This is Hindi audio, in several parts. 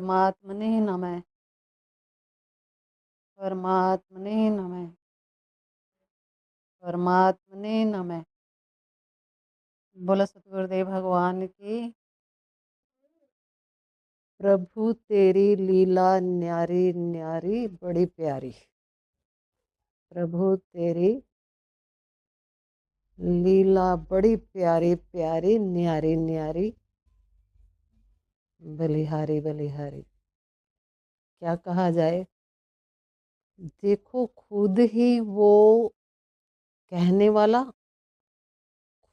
परमात्मने नमः। परमात्मने नमः। परमात्मने नमः। बोलो सतगुरुदेव भगवान की। प्रभु तेरी लीला न्यारी न्यारी बड़ी प्यारी। प्रभु तेरी लीला बड़ी प्यारी प्यारी न्यारी न्यारी बलिहारी बलिहारी। क्या कहा जाए। देखो खुद ही वो कहने वाला,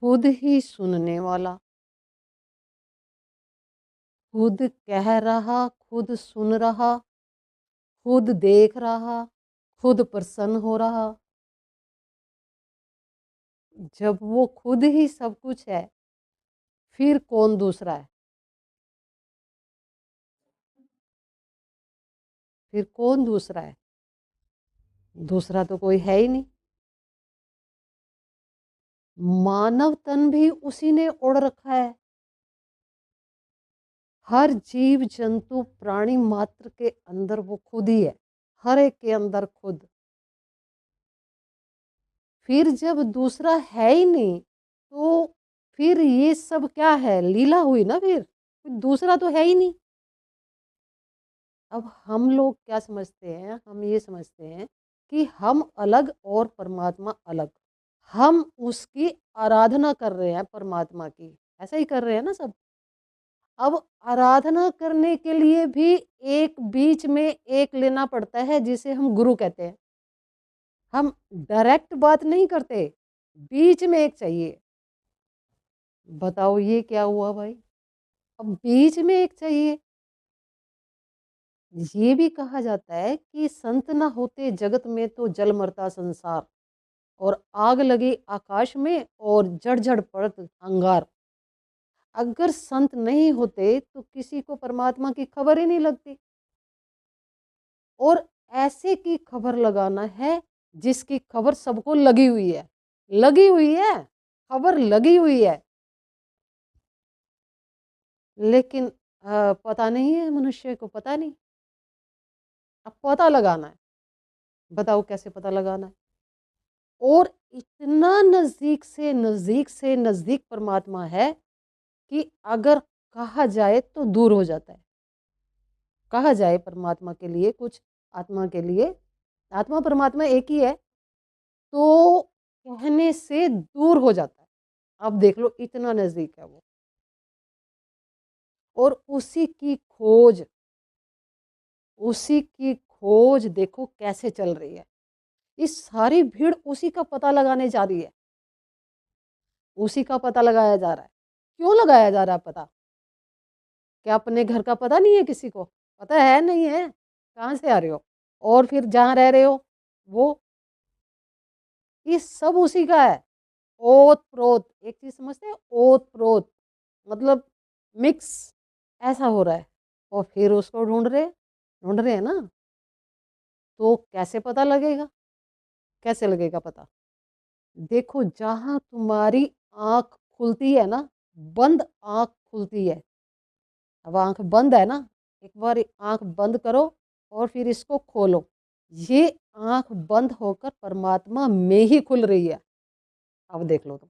खुद ही सुनने वाला, खुद कह रहा, खुद सुन रहा, खुद देख रहा, खुद प्रसन्न हो रहा। जब वो खुद ही सब कुछ है, फिर कौन दूसरा है। फिर कौन दूसरा है। दूसरा तो कोई है ही नहीं। मानव तन भी उसी ने ओढ़ रखा है। हर जीव जंतु प्राणी मात्र के अंदर वो खुद ही है। हर एक के अंदर खुद। फिर जब दूसरा है ही नहीं तो फिर ये सब क्या है, लीला हुई ना। फिर दूसरा तो है ही नहीं। अब हम लोग क्या समझते हैं, हम ये समझते हैं कि हम अलग और परमात्मा अलग। हम उसकी आराधना कर रहे हैं परमात्मा की, ऐसा ही कर रहे हैं ना सब। अब आराधना करने के लिए भी एक बीच में एक लेना पड़ता है जिसे हम गुरु कहते हैं। हम डायरेक्ट बात नहीं करते, बीच में एक चाहिए। बताओ ये क्या हुआ भाई। अब बीच में एक चाहिए। ये भी कहा जाता है कि संत न होते जगत में तो जल मरता संसार, और आग लगी आकाश में और जड़ जड़ पड़त अंगार। अगर संत नहीं होते तो किसी को परमात्मा की खबर ही नहीं लगती। और ऐसे की खबर लगाना है जिसकी खबर सबको लगी हुई है। लगी हुई है, खबर लगी हुई है, लेकिन पता नहीं है, मनुष्य को पता नहीं। अब पता लगाना है। बताओ कैसे पता लगाना है। और इतना नजदीक से नजदीक से नजदीक परमात्मा है कि अगर कहा जाए तो दूर हो जाता है। कहा जाए परमात्मा के लिए कुछ, आत्मा के लिए, आत्मा परमात्मा एक ही है, तो कहने से दूर हो जाता है। अब देख लो इतना नजदीक है वो। और उसी की खोज देखो कैसे चल रही है। इस सारी भीड़ उसी का पता लगाने जा रही है। उसी का पता लगाया जा रहा है। क्यों लगाया जा रहा है पता। क्या अपने घर का पता नहीं है किसी को। पता है नहीं है, कहाँ से आ रहे हो। और फिर जहाँ रह रहे हो वो, ये सब उसी का है। ओत प्रोत एक चीज समझते हैं, ओत प्रोत मतलब मिक्स ऐसा हो रहा है। और फिर उसको ढूंढ रहे हैं ना। तो कैसे पता लगेगा, कैसे लगेगा पता। देखो जहां तुम्हारी आंख खुलती है ना, बंद आंख खुलती है। अब आंख बंद है ना, एक बार आंख बंद करो और फिर इसको खोलो। ये आंख बंद होकर परमात्मा में ही खुल रही है। अब देख लो तुम।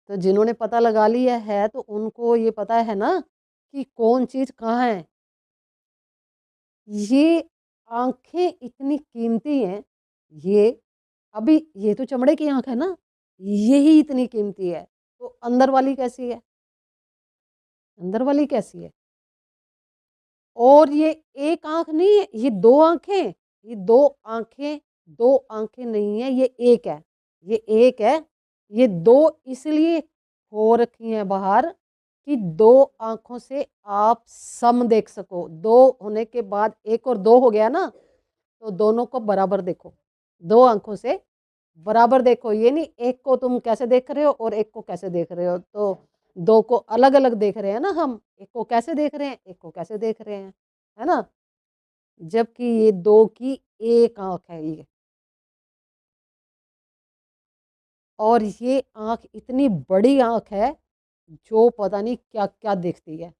तो जिन्होंने पता लगा लिया है तो उनको ये पता है ना कि कौन चीज कहाँ है। ये आंखें इतनी कीमती हैं। ये अभी ये तो चमड़े की आंख है ना, यही इतनी कीमती है, तो अंदर वाली कैसी है। अंदर वाली कैसी है। और ये एक आंख नहीं है, ये दो आंखें। ये दो आंखें नहीं है, ये एक है। ये एक है। ये दो इसलिए हो रखी हैं बाहर कि दो आंखों से आप सम देख सको। दो होने के बाद एक और दो हो गया ना, तो दोनों को बराबर देखो। दो आंखों से बराबर देखो, ये नहीं एक को तुम कैसे देख रहे हो और एक को कैसे देख रहे हो। तो दो को अलग अलग देख रहे हैं ना हम, एक को कैसे देख रहे हैं, एक को कैसे देख रहे हैं, है ना। जबकि ये दो की एक आंख है ये। और ये आंख इतनी बड़ी आंख है जो पता नहीं क्या क्या देखती है।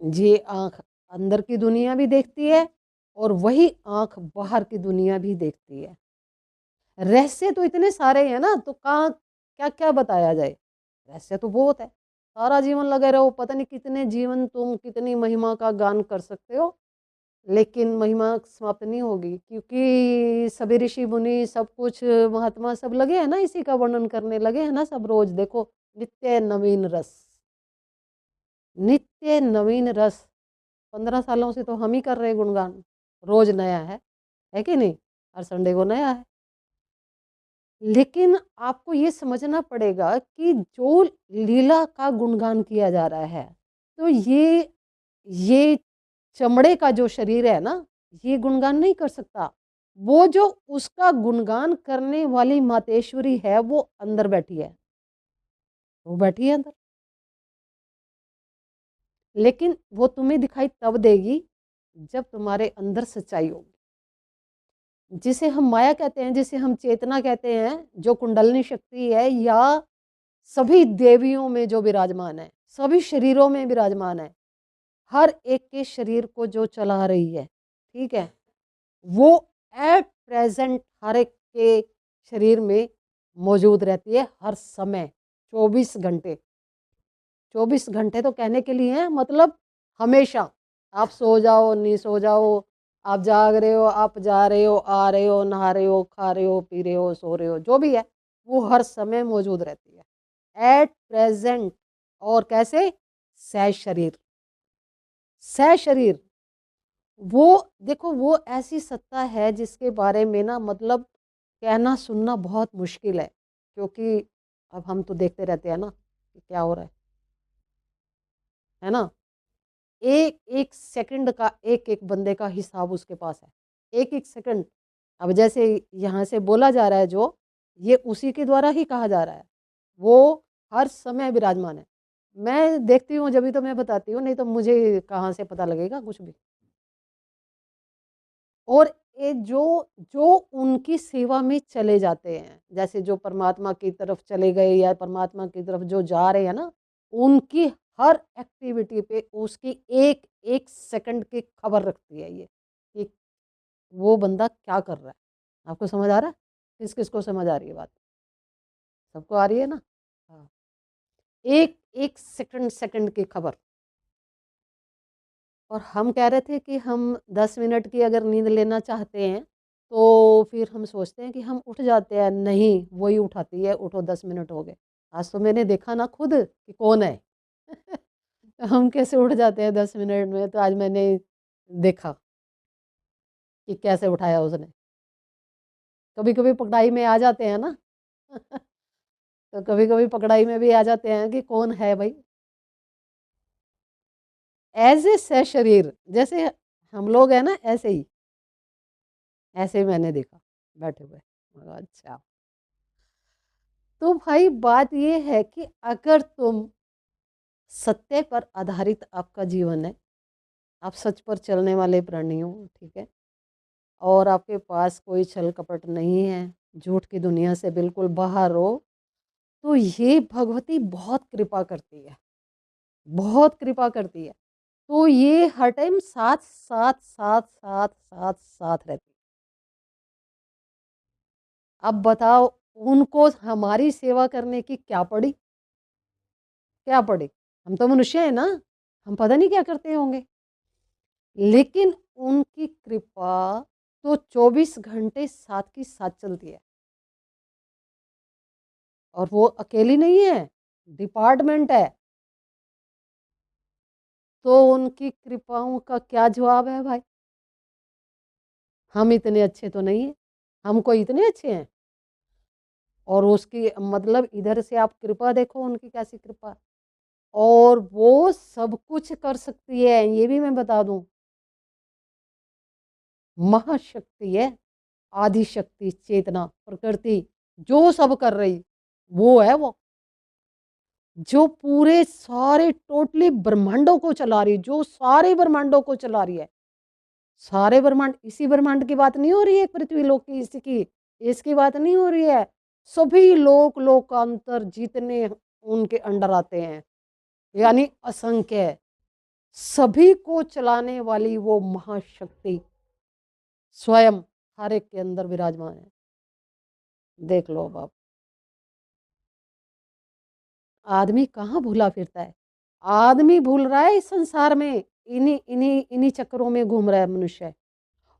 ये आँख अंदर की दुनिया भी देखती है और वही आँख बाहर की दुनिया भी देखती है। रहस्य तो इतने सारे हैं ना, तो कहाँ क्या-क्या बताया जाए? रहस्य तो बहुत है। सारा जीवन लगे रहो, पता नहीं कितने जीवन तुम कितनी महिमा का गान कर सकते हो, लेकिन महिमा समाप्त नहीं होगी, क्योंकि सभी ऋषि मुनि सब कुछ महात्मा सब लगे हैं ना, इसी का वर्णन करने लगे हैं ना सब रोज। देखो, नित्य नवीन रस, नित्य नवीन रस। 15 सालों से तो हम ही कर रहे हैं गुणगान, रोज नया है कि नहीं? हर संडे को नया है। लेकिन आपको ये समझना पड़ेगा कि जो लीला का गुणगान किया जा रहा है, तो ये चमड़े का जो शरीर है ना, ये गुणगान नहीं कर सकता। वो जो उसका गुणगान करने वाली मातेश्वरी है, वो अंदर बैठी है, वो बैठी है अंदर। लेकिन वो तुम्हें दिखाई तब देगी जब तुम्हारे अंदर सच्चाई होगी, जिसे हम माया कहते हैं, जिसे हम चेतना कहते हैं, जो कुंडलनी शक्ति है, या सभी देवियों में जो विराजमान है, सभी शरीरों में विराजमान है, हर एक के शरीर को जो चला रही है, ठीक है, वो एट प्रेजेंट हर एक के शरीर में मौजूद रहती है हर समय, 24 घंटे। 24 घंटे तो कहने के लिए हैं, मतलब हमेशा। आप सो जाओ, नहीं सो जाओ, आप जाग रहे हो, आप जा रहे हो, आ रहे हो, नहा रहे हो, खा रहे हो, पी रहे हो, सो रहे हो, जो भी है, वो हर समय मौजूद रहती है एट प्रेजेंट। और कैसे? सह शरीर, सह शरीर। वो देखो, वो ऐसी सत्ता है जिसके बारे में ना, मतलब कहना सुनना बहुत मुश्किल है, क्योंकि अब हम तो देखते रहते हैं ना कि क्या हो रहा है ना। एक एक सेकंड का एक एक बंदे का हिसाब उसके पास है, एक एक सेकंड। अब जैसे यहाँ से बोला जा रहा है, जो ये उसी के द्वारा ही कहा जा रहा है, वो हर समय विराजमान है। मैं देखती हूँ जब भी तो मैं बताती हूँ, नहीं तो मुझे कहाँ से पता लगेगा कुछ भी। और ये जो जो उनकी सेवा में चले जाते हैं, जैसे जो परमात्मा की तरफ चले गए या परमात्मा की तरफ जो जा रहे हैं ना, उनकी हर एक्टिविटी पे उसकी एक एक सेकंड की खबर रखती है ये, कि वो बंदा क्या कर रहा है। आपको समझ आ रहा है? किस किस को समझ आ रही है बात? सबको आ रही है ना? हाँ। एक एक सेकंड सेकंड की खबर। और हम कह रहे थे कि हम 10 मिनट की अगर नींद लेना चाहते हैं, तो फिर हम सोचते हैं कि हम उठ जाते हैं, नहीं, वही उठाती है, उठो 10 मिनट हो गए। आज तो मैंने देखा ना खुद कि कौन है। हम कैसे उठ जाते हैं 10 मिनट में, तो आज मैंने देखा कि कैसे उठाया उसने। कभी कभी पकड़ाई में आ जाते हैं ना। तो कभी कभी पकड़ाई में भी आ जाते हैं कि कौन है भाई। एज ए सह शरीर, जैसे हम लोग हैं ना, ऐसे ही, ऐसे ही मैंने देखा बैठे हुए। अच्छा, तो भाई बात ये है कि अगर तुम सत्य पर आधारित आपका जीवन है, आप सच पर चलने वाले प्राणी हो, ठीक है, और आपके पास कोई छल कपट नहीं है, झूठ की दुनिया से बिल्कुल बाहर हो, तो ये भगवती बहुत कृपा करती है, बहुत कृपा करती है। तो ये हर टाइम साथ साथ साथ साथ साथ साथ रहती है। अब बताओ, उनको हमारी सेवा करने की क्या पड़ी? क्या पड़ी? हम तो मनुष्य हैं ना, हम पता नहीं क्या करते होंगे। लेकिन उनकी कृपा तो 24 घंटे साथ की साथ चलती है। और वो अकेली नहीं है, डिपार्टमेंट है। तो उनकी कृपाओं का क्या जवाब है भाई? हम इतने अच्छे तो नहीं है, हम कोई इतने अच्छे हैं? और उसकी मतलब इधर से आप कृपा देखो, उनकी कैसी कृपा। और वो सब कुछ कर सकती है, ये भी मैं बता दूं। महाशक्ति है, आदि शक्ति, चेतना, प्रकृति, जो सब कर रही, वो है वो, जो पूरे सारे टोटली ब्रह्मांडों को चला रही, जो सारे ब्रह्मांडों को चला रही है। सारे ब्रह्मांड, इसी ब्रह्मांड की बात नहीं हो रही है, पृथ्वी लोक की, इसकी इसकी बात नहीं हो रही है। सभी लोक लोकांतर जितने उनके अंडर आते हैं, यानी असंख्य है। सभी को चलाने वाली वो महाशक्ति स्वयं हर एक के अंदर विराजमान है। देख लो अब आप, आदमी कहाँ भूला फिरता है। आदमी भूल रहा है इस संसार में, इन्हीं इन्हीं इन्हीं चक्करों में घूम रहा है मनुष्य।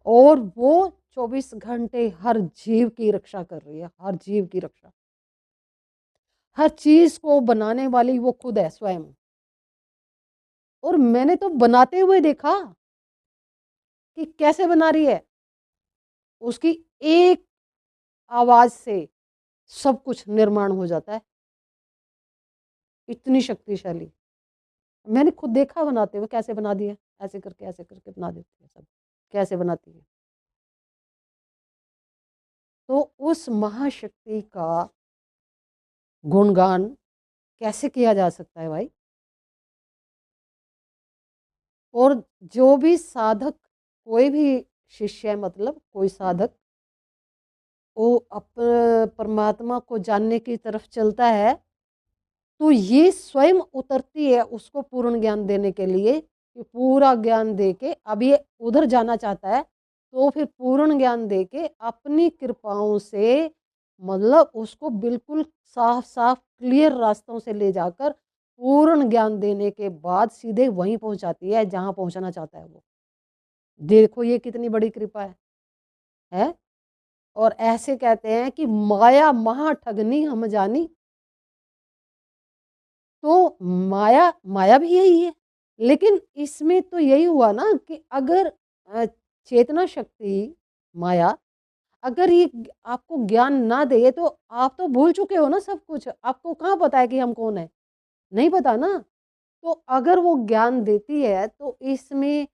और वो 24 घंटे हर जीव की रक्षा कर रही है, हर जीव की रक्षा। हर चीज को बनाने वाली वो खुद है स्वयं। और मैंने तो बनाते हुए देखा कि कैसे बना रही है। उसकी एक आवाज से सब कुछ निर्माण हो जाता है, इतनी शक्तिशाली। मैंने खुद देखा बनाते हुए, कैसे बना दिए, ऐसे करके बना देती है सब, कैसे बनाती है। तो उस महाशक्ति का गुणगान कैसे किया जा सकता है भाई। और जो भी साधक, कोई भी शिष्य, मतलब कोई साधक, वो परमात्मा को जानने की तरफ चलता है, तो ये स्वयं उतरती है उसको पूर्ण ज्ञान देने के लिए, कि पूरा ज्ञान दे के, अब ये उधर जाना चाहता है तो फिर पूर्ण ज्ञान दे के अपनी कृपाओं से, मतलब उसको बिल्कुल साफ साफ क्लियर रास्तों से ले जाकर पूर्ण ज्ञान देने के बाद सीधे वहीं पहुंचाती है जहां पहुंचना चाहता है वो। देखो ये कितनी बड़ी कृपा है। और ऐसे कहते हैं कि माया महा ठगनी हम जानी। तो माया, माया भी यही है। लेकिन इसमें तो यही हुआ ना कि अगर चेतना शक्ति माया, अगर ये आपको ज्ञान ना दे तो आप तो भूल चुके हो ना सब कुछ। आपको कहाँ पता है कि हम कौन है, नहीं पता ना। तो अगर वो ज्ञान देती है तो इसमें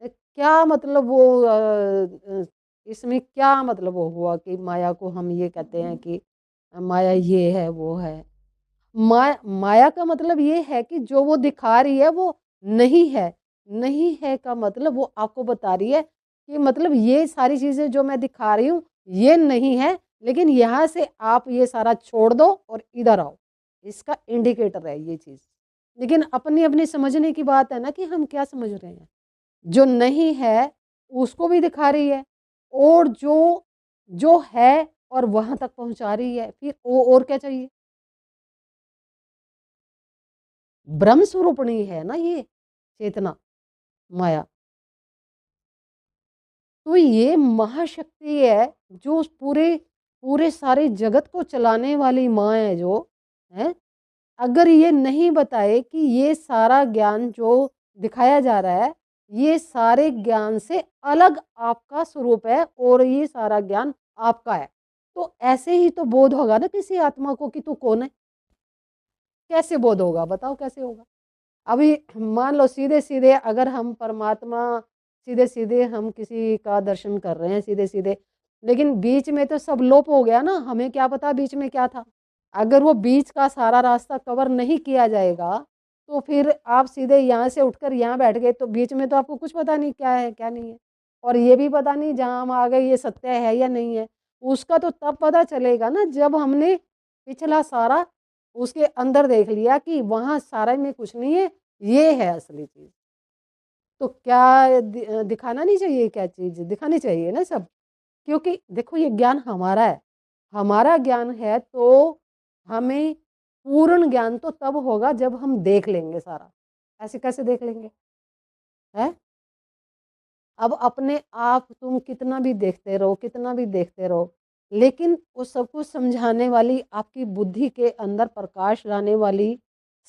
क्या मतलब वो इसमें क्या मतलब वो हुआ कि माया को हम ये कहते हैं कि माया ये है वो है। माया का मतलब ये है कि जो वो दिखा रही है वो नहीं है। नहीं है का मतलब वो आपको बता रही है कि मतलब ये सारी चीजें जो मैं दिखा रही हूँ ये नहीं है, लेकिन यहाँ से आप ये सारा छोड़ दो और इधर आओ। इसका इंडिकेटर है ये चीज। लेकिन अपनी अपनी समझने की बात है ना कि हम क्या समझ रहे हैं। जो नहीं है उसको भी दिखा रही है, और जो जो है और वहां तक पहुंचा रही है, फिर और क्या चाहिए। ब्रह्म स्वरूपणी है ना ये चेतना माया। तो ये महाशक्ति है जो उस पूरे पूरे सारे जगत को चलाने वाली माँ है जो है। अगर ये नहीं बताए कि ये सारा ज्ञान जो दिखाया जा रहा है ये सारे ज्ञान से अलग आपका स्वरूप है और ये सारा ज्ञान आपका है, तो ऐसे ही तो बोध होगा ना किसी आत्मा को कि तू कौन है। कैसे बोध होगा, बताओ कैसे होगा। अभी मान लो सीधे सीधे अगर हम परमात्मा, सीधे सीधे हम किसी का दर्शन कर रहे हैं सीधे सीधे, लेकिन बीच में तो सब लोप हो गया ना, हमें क्या पता बीच में क्या था। अगर वो बीच का सारा रास्ता कवर नहीं किया जाएगा तो फिर आप सीधे यहाँ से उठकर यहाँ बैठ गए तो बीच में तो आपको कुछ पता नहीं क्या है क्या नहीं है। और ये भी पता नहीं जहाँ हम आ गए ये सत्य है या नहीं है। उसका तो तब पता चलेगा ना जब हमने पिछला सारा उसके अंदर देख लिया कि वहाँ सारा में कुछ नहीं है, ये है असली चीज। तो क्या दिखाना नहीं चाहिए, क्या चीज दिखानी चाहिए ना सब। क्योंकि देखो ये ज्ञान हमारा है, हमारा ज्ञान है, तो हमें पूर्ण ज्ञान तो तब होगा जब हम देख लेंगे सारा। ऐसे कैसे देख लेंगे है। अब अपने आप तुम कितना भी देखते रहो, कितना भी देखते रहो, लेकिन वो सब कुछ समझाने वाली, आपकी बुद्धि के अंदर प्रकाश लाने वाली,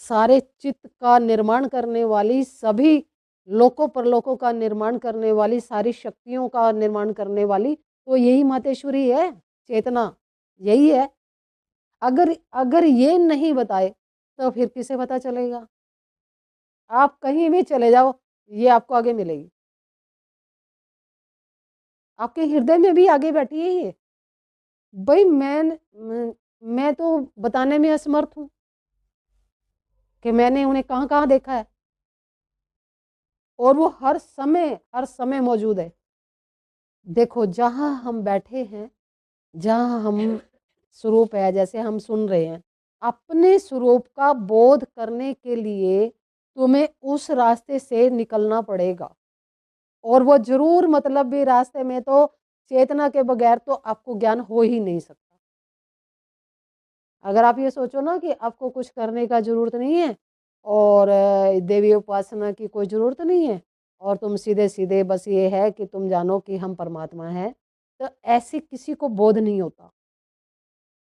सारे चित्त का निर्माण करने वाली, सभी लोकों परलोकों का निर्माण करने वाली, सारी शक्तियों का निर्माण करने वाली, तो यही मातेश्वरी है, चेतना यही है। अगर अगर ये नहीं बताए तो फिर किसे पता चलेगा। आप कहीं भी चले जाओ ये आपको आगे मिलेगी, आपके हृदय में भी आगे बैठी है ये। भाई मैं तो बताने में असमर्थ हूँ कि मैंने उन्हें कहाँ कहाँ देखा है, और वो हर समय मौजूद है। देखो जहाँ हम बैठे हैं, जहाँ हम स्वरूप है, जैसे हम सुन रहे हैं, अपने स्वरूप का बोध करने के लिए तुम्हें उस रास्ते से निकलना पड़ेगा, और वो ज़रूर मतलब भी रास्ते में तो चेतना के बगैर तो आपको ज्ञान हो ही नहीं सकता। अगर आप ये सोचो ना कि आपको कुछ करने का ज़रूरत नहीं है और देवी उपासना की कोई ज़रूरत नहीं है और तुम सीधे-सीधे बस ये है कि तुम जानो कि हम परमात्मा हैं, तो ऐसे किसी को बोध नहीं होता।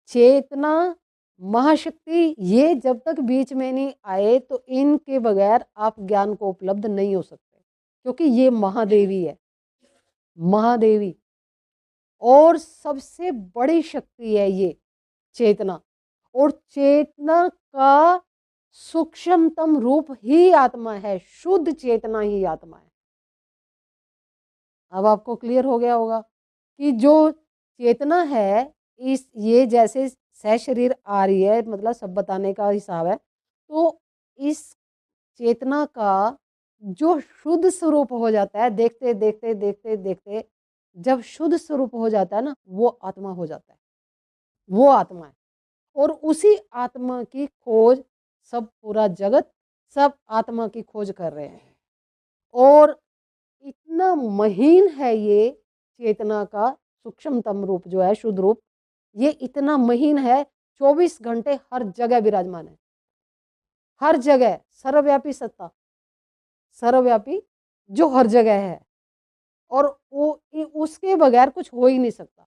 चेतना, महाशक्ति ये जब तक बीच में नहीं आए तो इनके बगैर आप ज्ञान को उपलब्ध नहीं हो सकते, क्योंकि ये महादेवी है, महादेवी और सबसे बड़ी शक्ति है ये चेतना। और चेतना का सूक्ष्मतम रूप ही आत्मा है, शुद्ध चेतना ही आत्मा है। अब आपको क्लियर हो गया होगा कि जो चेतना है, इस ये जैसे सशरीर आ रही है, मतलब सब बताने का हिसाब है, तो इस चेतना का जो शुद्ध स्वरूप हो जाता है, देखते देखते देखते देखते जब शुद्ध स्वरूप हो जाता है ना, वो आत्मा हो जाता है, वो आत्मा है। और उसी आत्मा की खोज सब पूरा जगत, सब आत्मा की खोज कर रहे हैं। और इतना महीन है ये चेतना का सूक्ष्मतम रूप जो है, शुद्ध रूप, ये इतना महीन है, 24 घंटे हर जगह विराजमान है, हर जगह सर्वव्यापी सत्ता, सर्वव्यापी जो हर जगह है। और वो उसके बगैर कुछ हो ही नहीं सकता।